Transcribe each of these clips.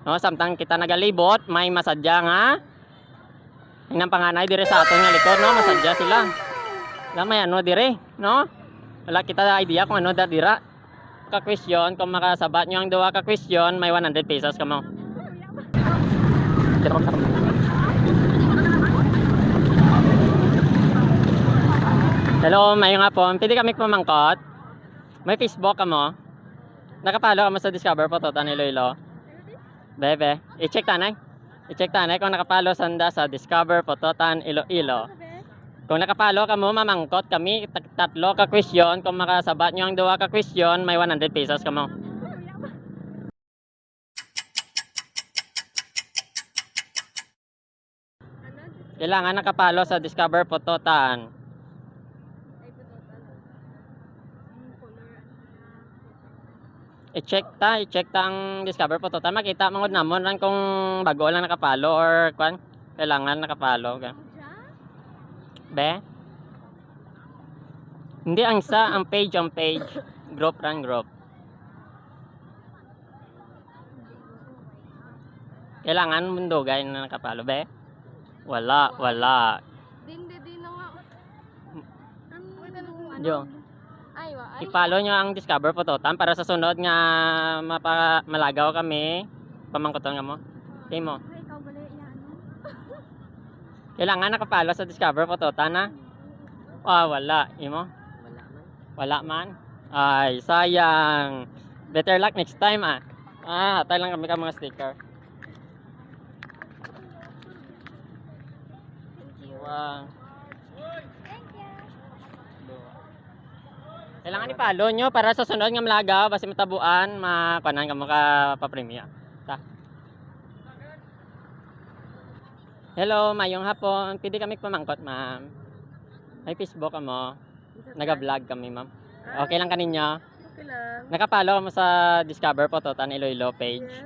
No, samtang kita nagalibot, may masadya nga. Inang panganay dire sa aton nga likod, no, masadya sila. Wala may ano dire, no? Wala kita idea kung ano dira. Ka question, kung makasabat nyo ang duwa ka question, may 100 pesos ka mo. Hello, may nga po. Pwede kami pamangkot. May Facebook ka mo. Nakapalo ka mo sa Discover Pototan Iloilo. Bebe, i-check tanay. I-check tanay kung nakapalo sanda sa Discover Pototan Iloilo. Kung nakapalo ka mo, mamangkot kami. Tatlo ka question. Kung makasabat nyo ang duwa ka question, may 100 pesos ka mo. Kailangan nakapalo sa Discover Pototan. I-check ta ang Discover Pototan. Makita mangod namon lang kung bago lang nakapalo or kwan, kailangan nakapalo ka. Be? Hindi ang isa, ang page, group run group. Kailangan mundugay na nakapalo, be? Wala. Din na nga. Jo. I-follow nyo ang Discover Pototan para sa sunod nga malagaw kami. Pamangkoton nga mo. Okay mo. Ay, ikaw bala yan. Kailangan nakapalo sa Discover Pototan ha. Wala. Imo? Wala man. Ay, sayang. Better luck next time ah. Hatay lang kami ka mga sticker. Wow. Kailangan i-follow nyo para sa sunod nga malagaw basta matabuan, makuanan ka mo ka pa-premia. Ta. Hello, mayong hapon. Pwede kami pamangkot, ma'am. May Facebook ka mo. Naga-vlog kami, ma'am. Okay lang kaninyo? Okay lang. Nakapalo mo sa Discover Pototan Iloilo page. Yes.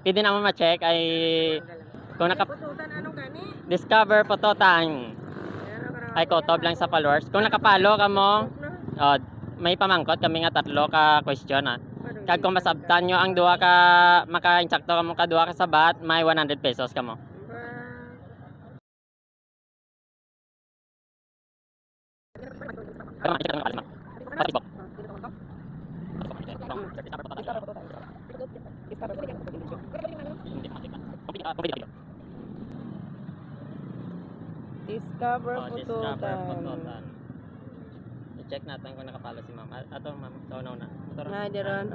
Pwede naman ma-check ay kung Pototan, anong gani? Discover Pototan ay kotob lang sa followers. Kung nakapalo ka mo, may pamangkot kami nga tatlo ka question ah. Kag kung masabtan nyo ang duha ka maka-insakto ka mo ka duha ka sabat, may 100 pesos ka mo. Discover Discover Pototan. Pototan. I-check natin kung nakapalo si ma'am. Ato ma'am, sa una. Hi, Deron.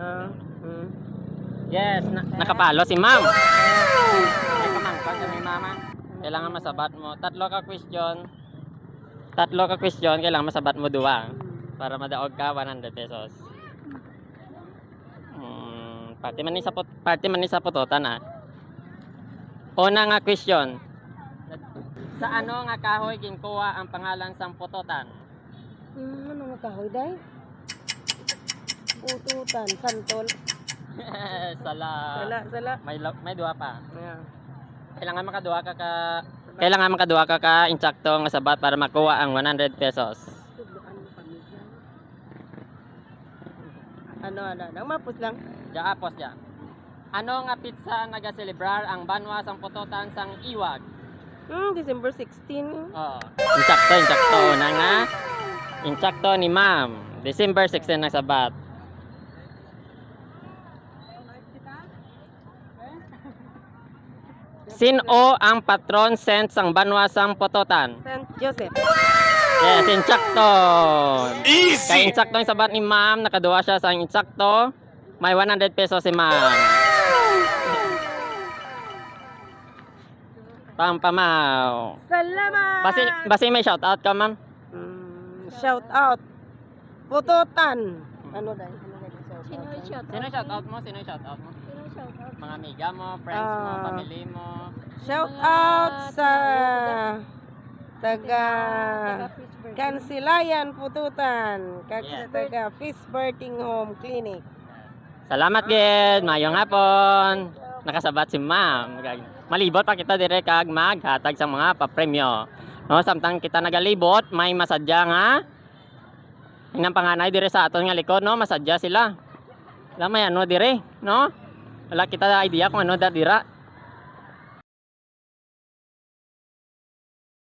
Yes, nakapalo si ma'am. May pamangkot kami mama. Kailangan masabat mo. Tatlo ka question, kailangan masabat mo duwa. Para madaog ka 100 pesos. Party man ni sa Pototan ah. Una nga question. Sa ano nga kahoy ginkuha ang pangalan sang Pototan? Ano nga kahoy, day? Pototan, santol. Sala. May duha pa. Yeah. Kailangan makaduha ka ka insakto nga sabat para makuha ang 100 pesos. Ano, mapos lang. Apos ya. Ano nga pizza nagaselebrar ang banwa sang Pototan sang Iwag? December 16. Insakto na nga. Insakto ni ma'am. December 16 na sabat. Sino ang patron saint sang banwa sang Pototan? St. Joseph. Yes, insakto. Kaya insakto ang sabat ni ma'am, nakaduwa siya sa insakto. May 100 pesos si ma'am. Pampamaw. Salamat! Basi may shout out ka ma'am. Shout out. Pototan. Ano dahil? Sino shout out mo? Mga amiga mo, friends mo, family mo. Shout out sa taga Kansilayan, Pototan. Yes. Taga Fish Birthing Home Clinic. Salamat gid, mayong hapon. Nakasabat si ma'am. Malibot pa kita dire kag maghatag sa mga papremyo. No, samtang kita nagalibot, may masadya nga. Inang panganay dire sa aton nga likod, no, masadya sila. May ano dire, no? Wala kita idea kung ano dadira.